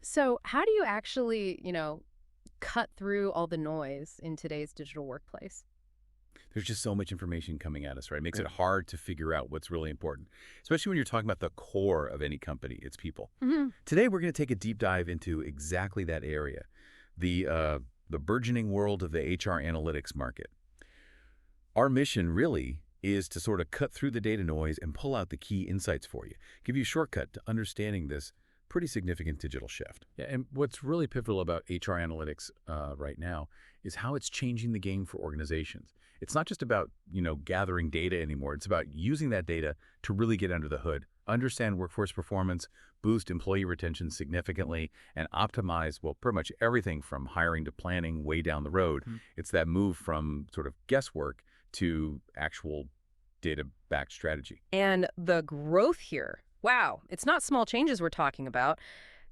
So, how do you actually, cut through all the noise in today's digital workplace? There's just so much information coming at us, right? It makes it Right. hard to figure out what's really important, especially when you're talking about the core of any company, its people. Hmm. Today, we're going to take a deep dive into exactly that area, the uh, the burgeoning world of the HR analytics market. Our mission really is to sort of cut through the data noise and pull out the key insights for you, give you a shortcut to understanding this pretty significant digital shift. Yeah, and what's really pivotal about HR analytics right now is how it's changing the game for organizations. It's not just about, gathering data anymore. It's about using that data to really get under the hood, understand workforce performance, boost employee retention significantly, and optimize, well, pretty much everything from hiring to planning way down the road. It's that move from sort of guesswork to actual data-backed strategy. And the growth here. Wow, it's not small changes we're talking about.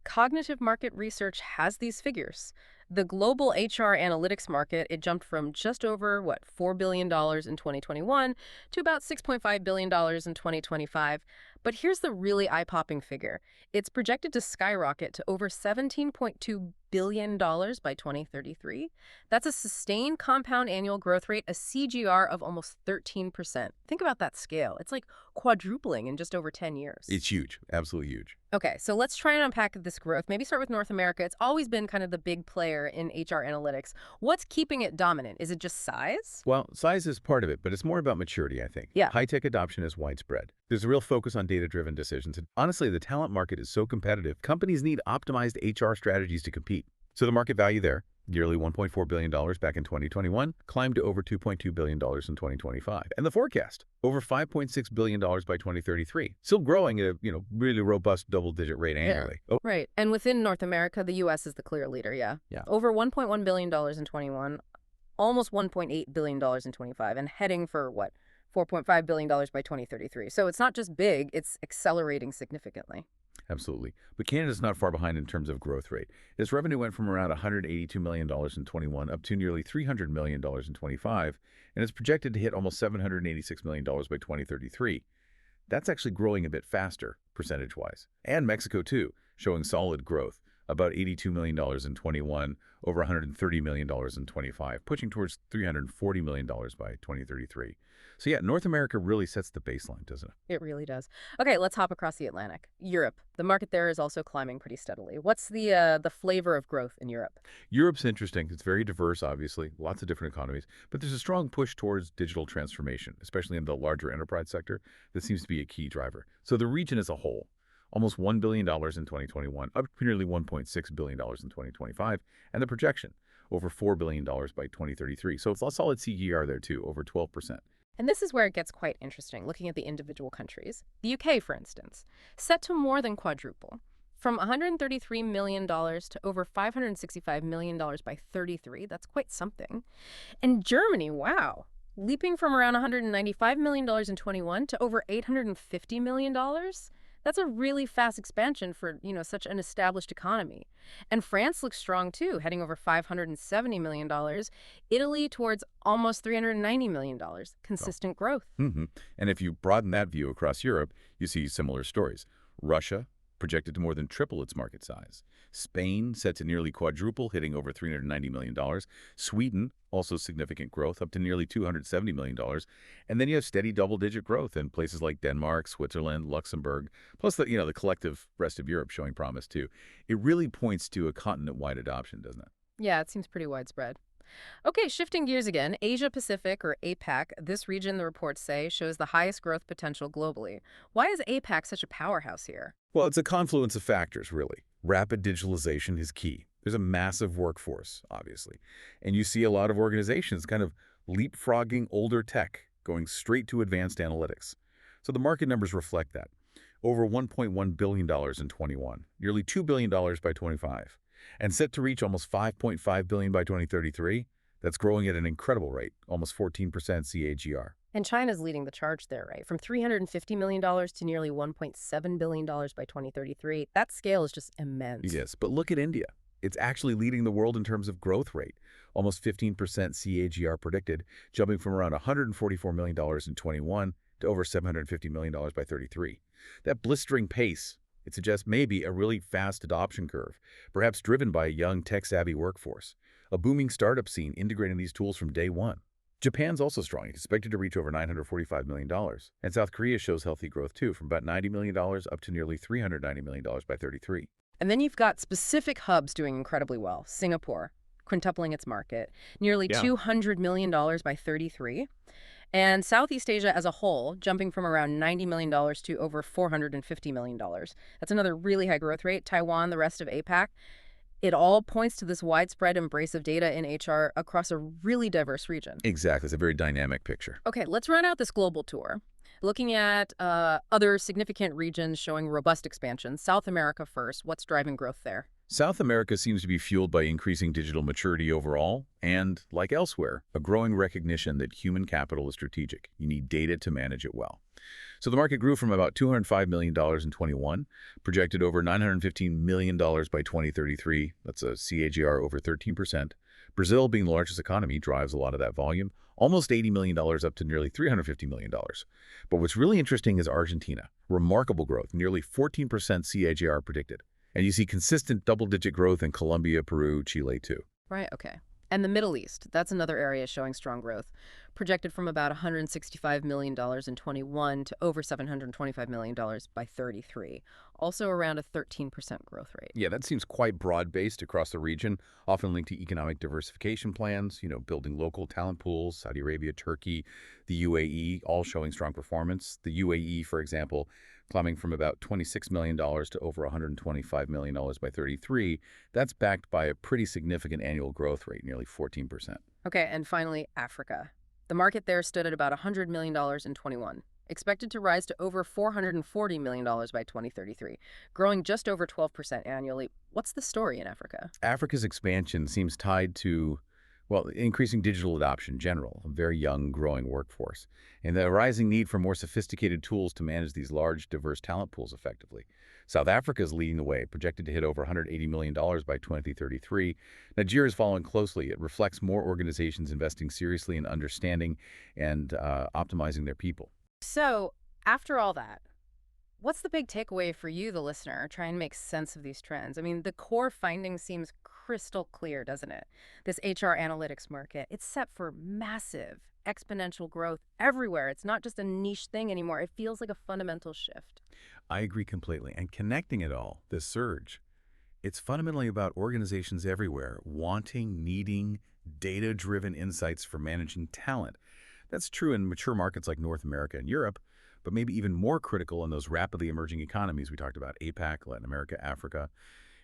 Cognitive market research has these figures. The global HR analytics market, it jumped from just over, what, $4 billion in 2021 to about $6.5 billion in 2025. But here's the really eye-popping figure. It's projected to skyrocket to over $17.2 billion by 2033. That's a sustained compound annual growth rate, a CGR of almost 13%. Think about that scale. It's like quadrupling in just over 10 years. It's huge, absolutely huge. Okay, so let's try and unpack this growth. Maybe start with North America. It's always been kind of the big player in HR analytics. What's keeping it dominant? Is it just size? Well, size is part of it, but it's more about maturity, I think. Yeah. High-tech adoption is widespread. There's a real focus on data-driven decisions. And honestly, the talent market is so competitive, companies need optimized HR strategies to compete. So the market value there, nearly $1.4 billion back in 2021, climbed to over $2.2 billion in 2025. And the forecast, over $5.6 billion by 2033. Still growing at a, really robust double-digit rate annually. Oh, Right. And within North America, the US is the clear leader, yeah. yeah. Over $1.1 billion in 21, almost $1.8 billion in 25, and heading for what? $4.5 billion by 2033. So it's not just big, it's accelerating significantly. Absolutely. But Canada's not far behind in terms of growth rate. Its revenue went from around $182 million in 21 up to nearly $300 million in 25, and it's projected to hit almost $786 million by 2033. That's actually growing a bit faster, percentage-wise. And Mexico, too, showing solid growth, about $82 million in 21, over $130 million in 25, pushing towards $340 million by 2033. So yeah, North America really sets the baseline, doesn't it? It really does. Okay, let's hop across the Atlantic. Europe. The market there is also climbing pretty steadily. What's the flavor of growth in Europe? Europe's interesting. It's very diverse, obviously, lots of different economies, but there's a strong push towards digital transformation, especially in the larger enterprise sector. That seems to be a key driver. So the region as a whole, almost $1 billion in 2021, up to nearly $1.6 billion in 2025, and the projection, over $4 billion by 2033. So it's a solid CER there, too, over 12%. And this is where it gets quite interesting, looking at the individual countries. The UK, for instance, set to more than quadruple, from $133 million to over $565 million by 33. That's quite something. And Germany, wow, leaping from around $195 million in 21 to over $850 million. That's a really fast expansion for, such an established economy. And France looks strong too, heading over $570 million. Italy towards almost $390 million. Consistent growth. hmm And if you broaden that view across Europe, you see similar stories. Russia, projected to more than triple its market size. Spain, set to nearly quadruple, hitting over $390 million. Sweden, also significant growth, up to nearly $270 million. And then you have steady double-digit growth in places like Denmark, Switzerland, Luxembourg, plus the collective rest of Europe showing promise too. It really points to a continent-wide adoption, doesn't it? Yeah, it seems pretty widespread. Okay, shifting gears again, Asia Pacific or APAC, this region, the reports say, shows the highest growth potential globally. Why is APAC such a powerhouse here? Well, it's a confluence of factors, really. Rapid digitalization is key. There's a massive workforce, obviously. And you see a lot of organizations kind of leapfrogging older tech, going straight to advanced analytics. So the market numbers reflect that. Over $1.1 billion in 21, nearly $2 billion by 25, and set to reach almost $5.5 billion by 2033. That's growing at an incredible rate, almost 14% CAGR. And China's leading the charge there, right? From $350 million to nearly $1.7 billion by 2033. That scale is just immense. Yes, but look at India. It's actually leading the world in terms of growth rate, almost 15% CAGR predicted, jumping from around $144 million in 21 to over $750 million by 33. That blistering pace It suggests maybe a really fast adoption curve, perhaps driven by a young tech-savvy workforce, a booming startup scene integrating these tools from day one. Japan's also strong, expected to reach over $945 million, and South Korea shows healthy growth too, from about $90 million up to nearly $390 million by 33. And then you've got specific hubs doing incredibly well. Singapore, quintupling its market, nearly Yeah. $200 million by 33. And Southeast Asia as a whole, jumping from around $90 million to over $450 million. That's another really high growth rate. Taiwan, the rest of APAC. It all points to this widespread embrace of data in HR across a really diverse region. Exactly. It's a very dynamic picture. Okay, let's run out this global tour. Looking at other significant regions showing robust expansion. South America first. What's driving growth there? South America seems to be fueled by increasing digital maturity overall and, like elsewhere, a growing recognition that human capital is strategic. You need data to manage it well. So the market grew from about $205 million in 21, projected over $915 million by 2033. That's a CAGR over 13%. Brazil, being the largest economy, drives a lot of that volume, almost $80 million up to nearly $350 million. But what's really interesting is Argentina. Remarkable growth, nearly 14% CAGR predicted. And you see consistent double-digit growth in Colombia, Peru, Chile, too. Right, okay. And the Middle East, that's another area showing strong growth, projected from about $165 million in 21 to over $725 million by 33, also around a 13% growth rate. Yeah, that seems quite broad-based across the region, often linked to economic diversification plans, building local talent pools, Saudi Arabia, Turkey, the UAE, all showing strong performance. The UAE, for example, climbing from about $26 million to over $125 million by 33. That's backed by a pretty significant annual growth rate, nearly 14%. Okay, and finally, Africa. The market there stood at about $100 million in 21, expected to rise to over $440 million by 2033, growing just over 12% annually. What's the story in Africa? Africa's expansion seems tied to, well, increasing digital adoption in general, a very young, growing workforce, and the rising need for more sophisticated tools to manage these large, diverse talent pools effectively. South Africa is leading the way, projected to hit over $180 million by 2033. Nigeria is following closely. It reflects more organizations investing seriously in understanding and optimizing their people. So, after all that, what's the big takeaway for you, the listener, try and make sense of these trends? I mean, the core finding seems crystal clear, doesn't it? This HR analytics market, it's set for massive, exponential growth everywhere. It's not just a niche thing anymore. It feels like a fundamental shift. I agree completely. And connecting it all, this surge, it's fundamentally about organizations everywhere wanting, needing data-driven insights for managing talent. That's true in mature markets like North America and Europe, but maybe even more critical in those rapidly emerging economies we talked about, APAC, Latin America, Africa.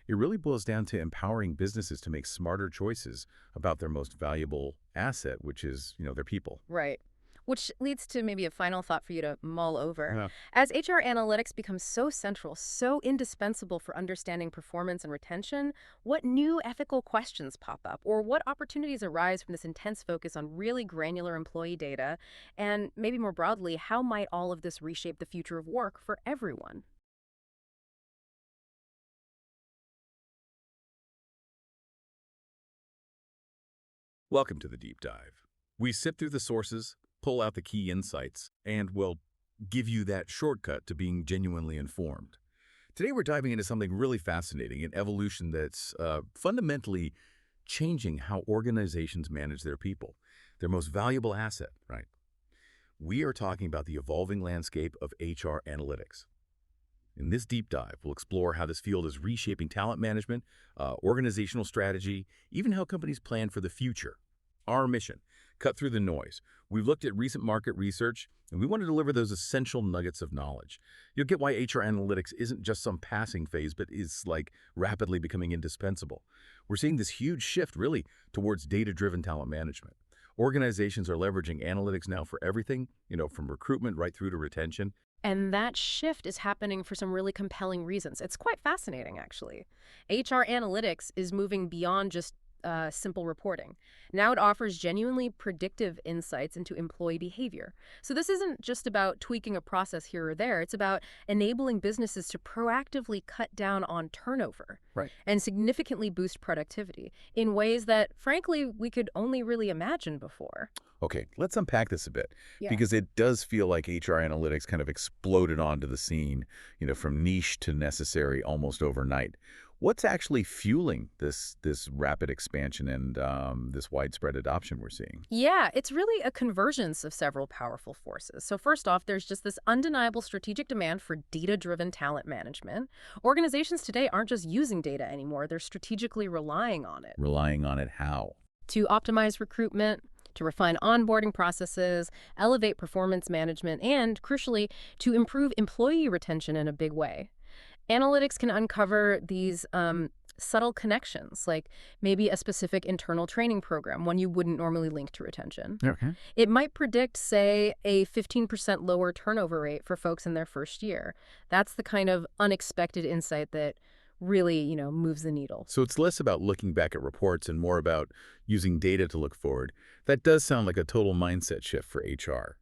It really boils down to empowering businesses to make smarter choices about their most valuable asset, which is, their people. Right. Which leads to maybe a final thought for you to mull over. Yeah. As HR analytics becomes so central, so indispensable for understanding performance and retention, what new ethical questions pop up? Or what opportunities arise from this intense focus on really granular employee data? And maybe more broadly, how might all of this reshape the future of work for everyone? Welcome to the Deep Dive. We sift through the sources, pull out the key insights, and will give you that shortcut to being genuinely informed. Today we're diving into something really fascinating, an evolution that's fundamentally changing how organizations manage their people, their most valuable asset, right? We are talking about the evolving landscape of HR analytics. In this deep dive, we'll explore how this field is reshaping talent management, organizational strategy, even how companies plan for the future. Our mission, cut through the noise. We've looked at recent market research, and we want to deliver those essential nuggets of knowledge. You'll get why HR analytics isn't just some passing phase, but is rapidly becoming indispensable. We're seeing this huge shift really towards data-driven talent management. Organizations are leveraging analytics now for everything, from recruitment right through to retention. And that shift is happening for some really compelling reasons. It's quite fascinating, actually. HR analytics is moving beyond just simple reporting. Now it offers genuinely predictive insights into employee behavior. So this isn't just about tweaking a process here or there. It's about enabling businesses to proactively cut down on turnover Right. and significantly boost productivity in ways that, frankly, we could only really imagine before. Okay, let's unpack this a bit, Yeah. because it does feel like HR analytics kind of exploded onto the scene, from niche to necessary almost overnight. What's actually fueling this rapid expansion and this widespread adoption we're seeing? Yeah, it's really a convergence of several powerful forces. So first off, there's just this undeniable strategic demand for data-driven talent management. Organizations today aren't just using data anymore, they're strategically relying on it Relying on it how? to optimize recruitment, to refine onboarding processes, elevate performance management, and, crucially, to improve employee retention in a big way. Analytics can uncover these subtle connections, like maybe a specific internal training program, one you wouldn't normally link to retention. Okay. It might predict, say, a 15% lower turnover rate for folks in their first year. That's the kind of unexpected insight that really, moves the needle. So it's less about looking back at reports and more about using data to look forward. That does sound like a total mindset shift for HR.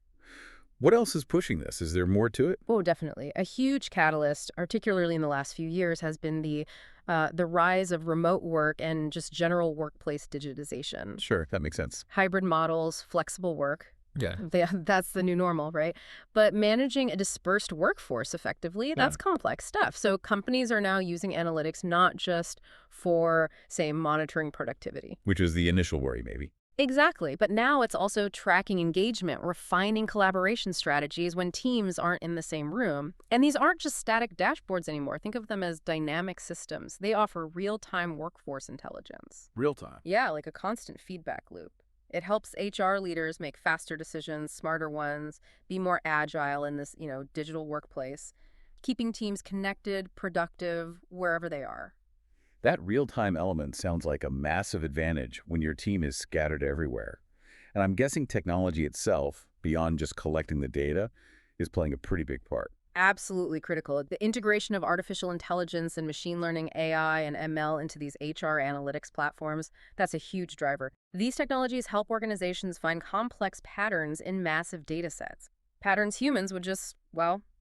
What else is pushing this? Is there more to it? Oh, definitely. A huge catalyst, particularly in the last few years, has been the rise of remote work and just general workplace digitization. Sure, that makes sense. Hybrid models, flexible work. Yeah. That's the new normal, right? But managing a dispersed workforce effectively, that's complex stuff. So companies are now using analytics not just for, say, monitoring productivity. Which was the initial worry, maybe. Exactly. But now it's also tracking engagement, refining collaboration strategies when teams aren't in the same room. And these aren't just static dashboards anymore. Think of them as dynamic systems. They offer real-time workforce intelligence. Real time. Yeah, like a constant feedback loop. It helps HR leaders make faster decisions, smarter ones, be more agile in this, digital workplace, keeping teams connected, productive, wherever they are. That real-time element sounds like a massive advantage when your team is scattered everywhere. And I'm guessing technology itself, beyond just collecting the data, is playing a pretty big part. Absolutely critical. The integration of artificial intelligence and machine learning, AI, and ML into these HR analytics platforms, that's a huge driver. These technologies help organizations find complex patterns in massive data sets. Patterns humans would just,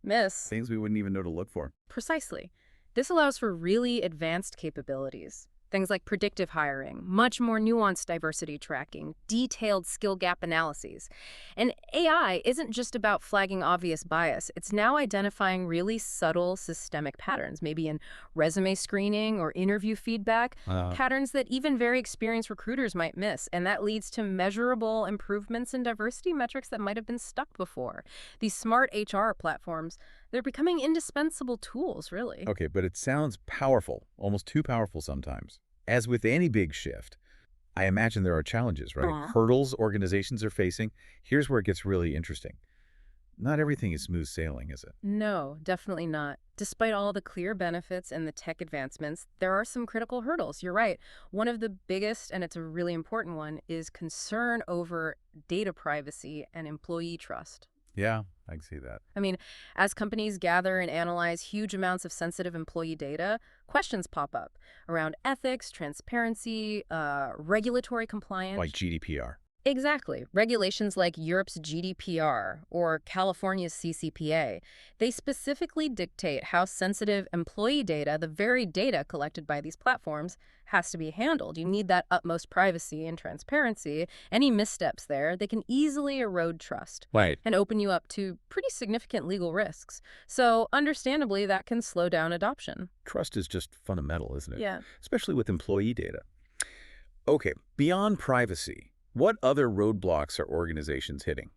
miss. Things we wouldn't even know to look for. Precisely. This allows for really advanced capabilities. Things like predictive hiring, much more nuanced diversity tracking, detailed skill gap analyses. And AI isn't just about flagging obvious bias. It's now identifying really subtle systemic patterns, maybe in resume screening or interview feedback, patterns that even very experienced recruiters might miss. And that leads to measurable improvements in diversity metrics that might have been stuck before. These smart HR platforms, they're becoming indispensable tools, really. Okay, but it sounds powerful, almost too powerful sometimes. As with any big shift, I imagine there are challenges, right? Hurdles organizations are facing. Here's where it gets really interesting. Not everything is smooth sailing, is it? No, definitely not. Despite all the clear benefits and the tech advancements, there are some critical hurdles. You're right. One of the biggest, and it's a really important one, is concern over data privacy and employee trust. Yeah, I can see that. I mean, as companies gather and analyze huge amounts of sensitive employee data, questions pop up around ethics, transparency, regulatory compliance. Like GDPR. Exactly. Regulations like Europe's GDPR or California's CCPA, they specifically dictate how sensitive employee data, the very data collected by these platforms, has to be handled. You need that utmost privacy and transparency. Any missteps there, they can easily erode trust. Right. And open you up to pretty significant legal risks. So, understandably, that can slow down adoption. Trust is just fundamental, isn't it? Yeah. Especially with employee data. Okay, beyond privacy, what other roadblocks are organizations hitting?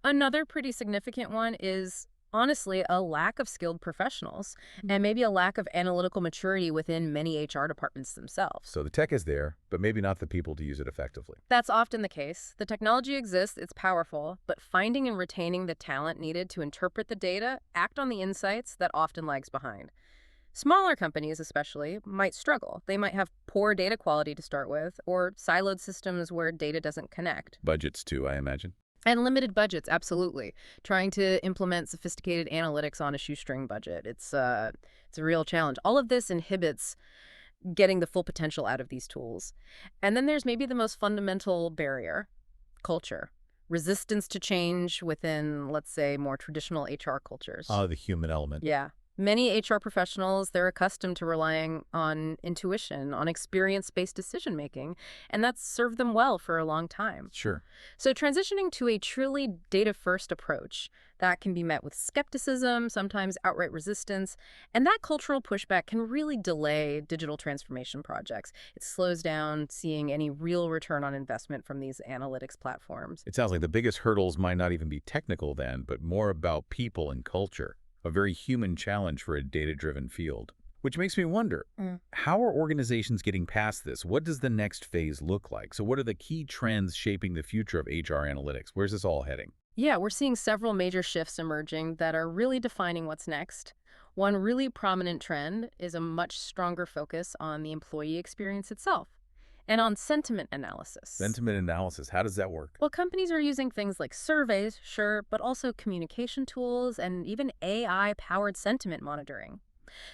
Another pretty significant one is, honestly, a lack of skilled professionals and maybe a lack of analytical maturity within many HR departments themselves. So the tech is there, but maybe not the people to use it effectively. That's often the case. The technology exists, it's powerful, but finding and retaining the talent needed to interpret the data, act on the insights, that often lags behind. Smaller companies, especially, might struggle. They might have poor data quality to start with, or siloed systems where data doesn't connect. Budgets, too, I imagine. And limited budgets, absolutely. Trying to implement sophisticated analytics on a shoestring budget. It's a real challenge. All of this inhibits getting the full potential out of these tools. And then there's maybe the most fundamental barrier: culture. Resistance to change within, let's say, more traditional HR cultures. The human element. Yeah. Many HR professionals, they're accustomed to relying on intuition, on experience-based decision making, and that's served them well for a long time. Sure. So transitioning to a truly data-first approach that can be met with skepticism, sometimes outright resistance, and that cultural pushback can really delay digital transformation projects. It slows down seeing any real return on investment from these analytics platforms. It sounds like the biggest hurdles might not even be technical then, but more about people and culture. A very human challenge for a data-driven field. Which makes me wonder, how are organizations getting past this? What does the next phase look like? So what are the key trends shaping the future of HR analytics? Where's this all heading? Yeah, we're seeing several major shifts emerging that are really defining what's next. One really prominent trend is a much stronger focus on the employee experience itself and on sentiment analysis. Sentiment analysis, how does that work? Well, companies are using things like surveys, sure, but also communication tools and even AI-powered sentiment monitoring.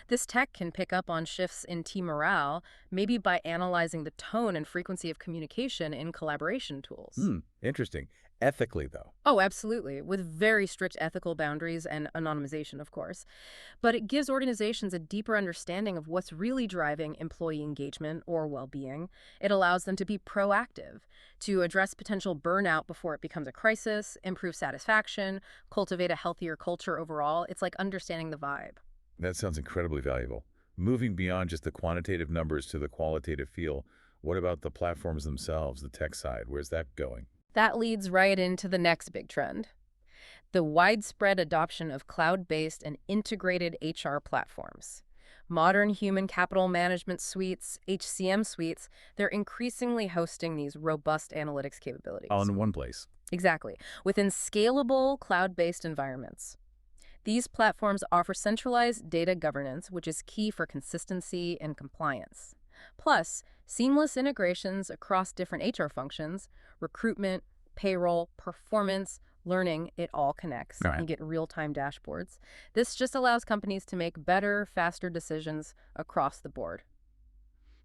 This tech can pick up on shifts in team morale, maybe by analyzing the tone and frequency of communication in collaboration tools. Interesting. Ethically, though. Oh, absolutely, with very strict ethical boundaries and anonymization, of course. But it gives organizations a deeper understanding of what's really driving employee engagement or well-being. It allows them to be proactive, to address potential burnout before it becomes a crisis, improve satisfaction, cultivate a healthier culture overall. It's like understanding the vibe. That sounds incredibly valuable. Moving beyond just the quantitative numbers to the qualitative feel, what about the platforms themselves, the tech side? Where's that going? That leads right into the next big trend: the widespread adoption of cloud-based and integrated HR platforms. Modern human capital management suites, HCM suites, they're increasingly hosting these robust analytics capabilities. All in one place. Exactly, within scalable cloud-based environments. These platforms offer centralized data governance, which is key for consistency and compliance. Plus, seamless integrations across different HR functions: recruitment, payroll, performance, learning, it all connects. All right. You get real-time dashboards. This just allows companies to make better, faster decisions across the board.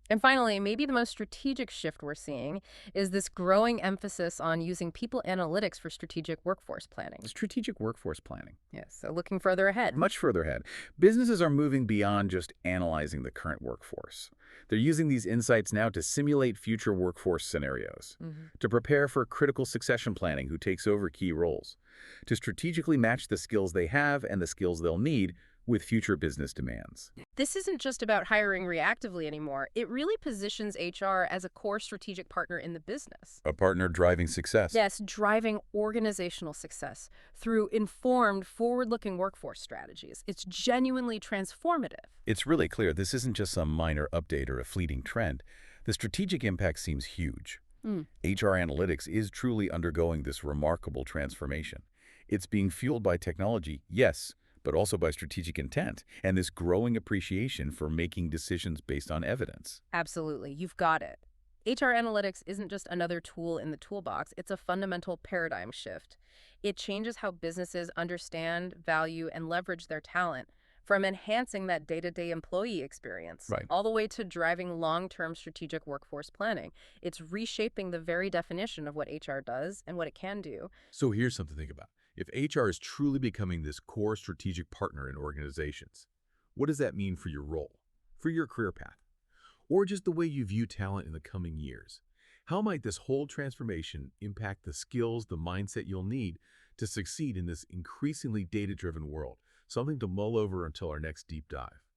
And finally, maybe the most strategic shift we're seeing is this growing emphasis on using people analytics for strategic workforce planning. Strategic workforce planning. Yes, so looking further ahead. Much further ahead, businesses are moving beyond just analyzing the current workforce. They're using these insights now to simulate future workforce scenarios, to prepare for critical succession planning, who takes over key roles, to strategically match the skills they have and the skills they'll need with future business demands. This isn't just about hiring reactively anymore. It really positions HR as a core strategic partner in the business. A partner driving success. Yes, driving organizational success through informed, forward-looking workforce strategies. It's genuinely transformative. It's really clear this isn't just some minor update or a fleeting trend. The strategic impact seems huge. HR analytics is truly undergoing this remarkable transformation. It's being fueled by technology, yes, but also by strategic intent and this growing appreciation for making decisions based on evidence. Absolutely, you've got it. HR analytics isn't just another tool in the toolbox, it's a fundamental paradigm shift. It changes how businesses understand, value, and leverage their talent, from enhancing that day-to-day employee experience, Right. all the way to driving long-term strategic workforce planning. It's reshaping the very definition of what HR does and what it can do. So here's something to think about. If HR is truly becoming this core strategic partner in organizations, what does that mean for your role, for your career path, or just the way you view talent in the coming years? How might this whole transformation impact the skills, the mindset you'll need to succeed in this increasingly data-driven world? Something to mull over until our next deep dive.